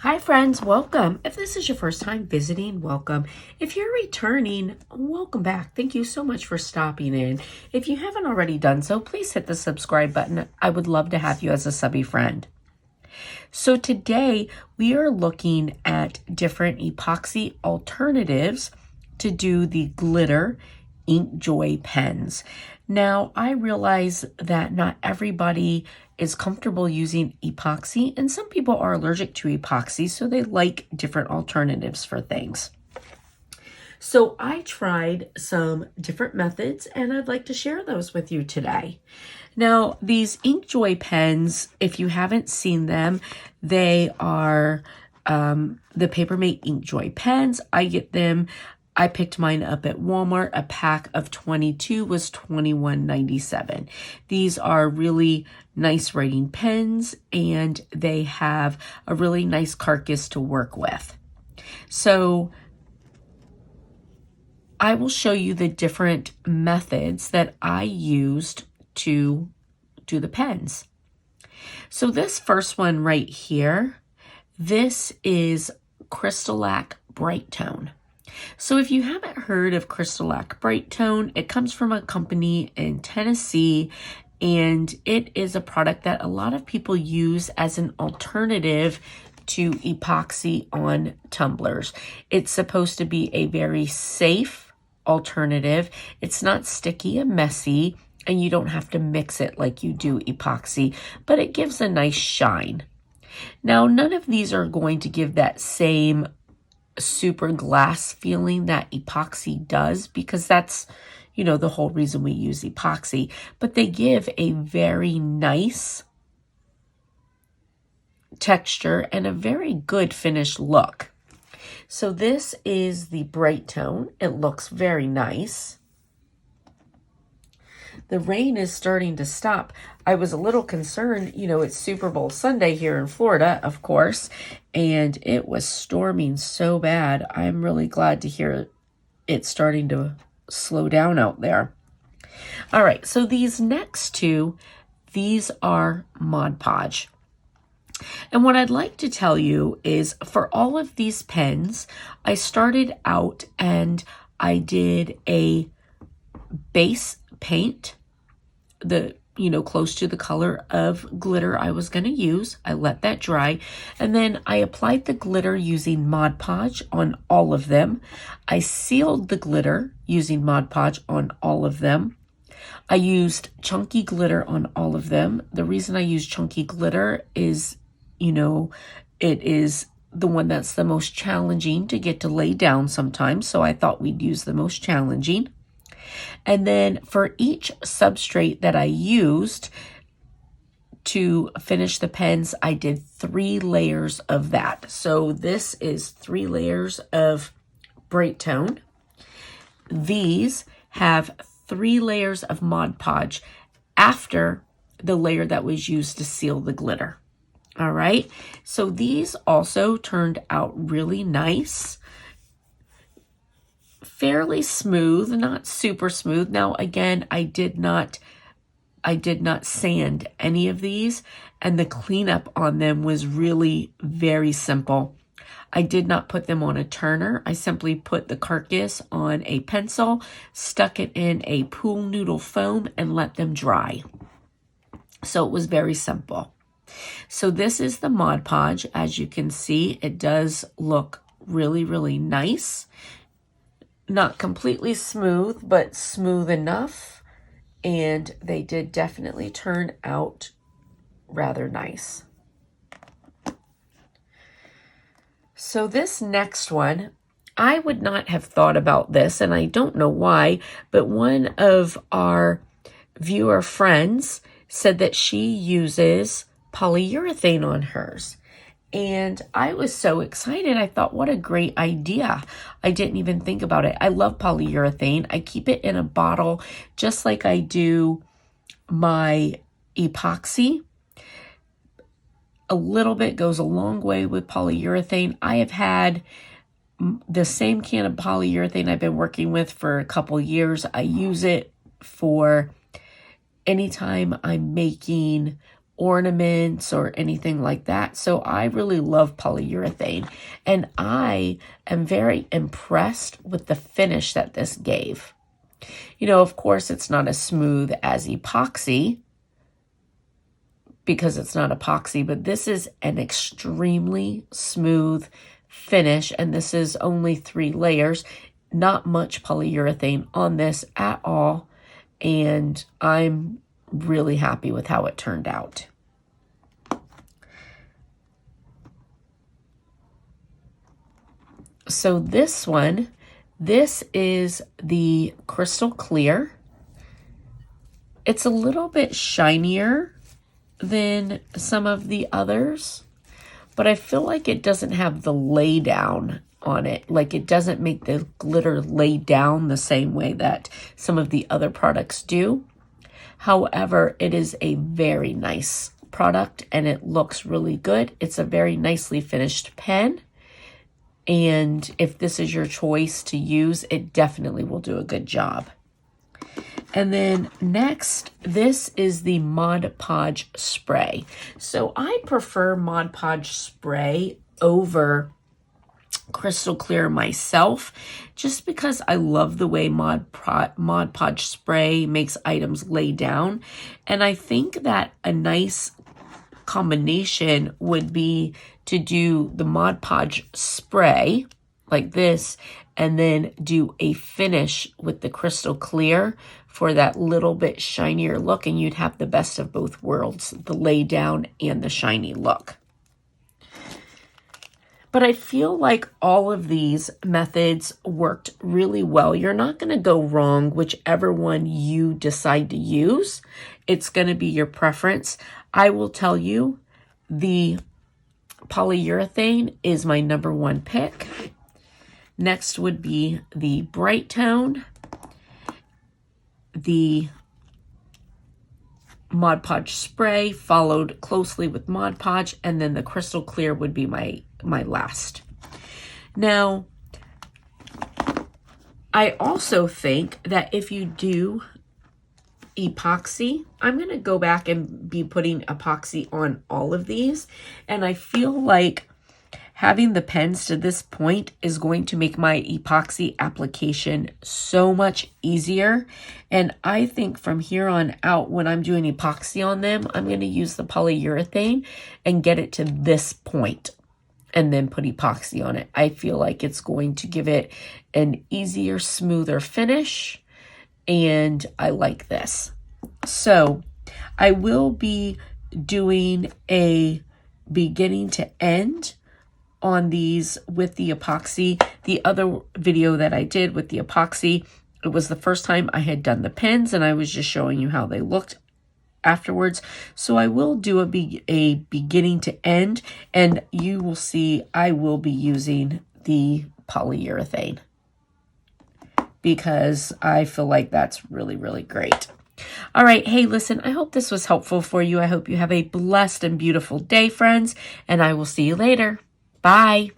Hi friends, welcome. If this is your first time visiting, welcome. If you're returning, welcome back. Thank you so much for stopping in. If you haven't already done so, please hit the subscribe button. I would love to have you as a subby friend. So today we are looking at different epoxy alternatives to do the glitter Inkjoy pens. Now, I realize that not everybody is comfortable using epoxy, and some people are allergic to epoxy, so they like different alternatives for things. So I tried some different methods, and I'd like to share those with you today. Now, these Inkjoy pens, if you haven't seen them, they are the Papermate Inkjoy pens. I picked mine up at Walmart. A pack of 22 was $21.97. These are really nice writing pens, and they have a really nice carcass to work with. So I will show you the different methods that I used to do the pens. So this first one right here, this is Crystalac Bright Tone. So if you haven't heard of Crystalac Bright Tone, it comes from a company in Tennessee, and it is a product that a lot of people use as an alternative to epoxy on tumblers. It's supposed to be a very safe alternative. It's not sticky and messy, and you don't have to mix it like you do epoxy, but it gives a nice shine. Now, none of these are going to give that same super glass feeling that epoxy does, because that's, the whole reason we use epoxy, but they give a very nice texture and a very good finished look. So this is the Bright Tone. It looks very nice. The rain is starting to stop. I was a little concerned, it's Super Bowl Sunday here in Florida, of course, and it was storming so bad. I'm really glad to hear it starting to slow down out there. All right, so these next two, these are Mod Podge. And what I'd like to tell you is for all of these pens, I started out and I did a base paint, close to the color of glitter I was going to use. I let that dry, and then I applied the glitter using Mod Podge on all of them. I sealed the glitter using Mod Podge on all of them. I used chunky glitter on all of them. The reason I use chunky glitter is, it is the one that's the most challenging to get to lay down sometimes, so I thought we'd use the most challenging. And then for each substrate that I used to finish the pens, I did 3 layers of that. So this is 3 layers of Bright Tone. These have 3 layers of Mod Podge after the layer that was used to seal the glitter. All right, so these also turned out really nice. Fairly smooth, not super smooth. Now, again, I did not sand any of these, and the cleanup on them was really very simple. I did not put them on a turner. I simply put the carcass on a pencil, stuck it in a pool noodle foam, and let them dry. So it was very simple. So this is the Mod Podge. As you can see, it does look really, really nice. Not completely smooth, but smooth enough. And they did definitely turn out rather nice. So this next one, I would not have thought about this, and I don't know why, but one of our viewer friends said that she uses polyurethane on hers. And I was so excited. I thought, what a great idea. I didn't even think about it. I love polyurethane. I keep it in a bottle just like I do my epoxy. A little bit goes a long way with polyurethane. I have had the same can of polyurethane I've been working with for a couple years. I use it for anytime I'm making ornaments or anything like that. So I really love polyurethane, and I am very impressed with the finish that this gave. You know, of course, it's not as smooth as epoxy because it's not epoxy, but this is an extremely smooth finish, and this is only 3 layers. Not much polyurethane on this at all, and I'm really happy with how it turned out. So this one, this is the crystal clear. It's a little bit shinier than some of the others, but I feel like it doesn't have the lay down on it. Like, it doesn't make the glitter lay down the same way that some of the other products do. However, it is a very nice product and it looks really good. It's a very nicely finished pen. And if this is your choice to use, it definitely will do a good job. And then next, this is the Mod Podge spray. So I prefer Mod Podge spray over crystal clear myself, just because I love the way Mod Podge spray makes items lay down. And I think that a nice combination would be to do the Mod Podge spray like this, and then do a finish with the crystal clear for that little bit shinier look, and you'd have the best of both worlds, the lay down and the shiny look. But I feel like all of these methods worked really well. You're not going to go wrong whichever one you decide to use. It's going to be your preference. I will tell you, the polyurethane is my #1 pick. Next would be the Bright Tone, the Mod Podge spray, followed closely with Mod Podge, and then the crystal clear would be my last. Now, I also think that if you do epoxy, I'm going to go back and be putting epoxy on all of these, and I feel like having the pens to this point is going to make my epoxy application so much easier. And I think from here on out, when I'm doing epoxy on them, I'm going to use the polyurethane and get it to this point and then put epoxy on it. I feel like it's going to give it an easier, smoother finish, and I like this. So I will be doing a beginning to end on these with the epoxy. The other video that I did with the epoxy, it was the first time I had done the pens, and I was just showing you how they looked afterwards. So I will do a beginning to end, and you will see I will be using the polyurethane because I feel like that's really, really great. All right. Hey, listen, I hope this was helpful for you. I hope you have a blessed and beautiful day, friends, and I will see you later. Bye.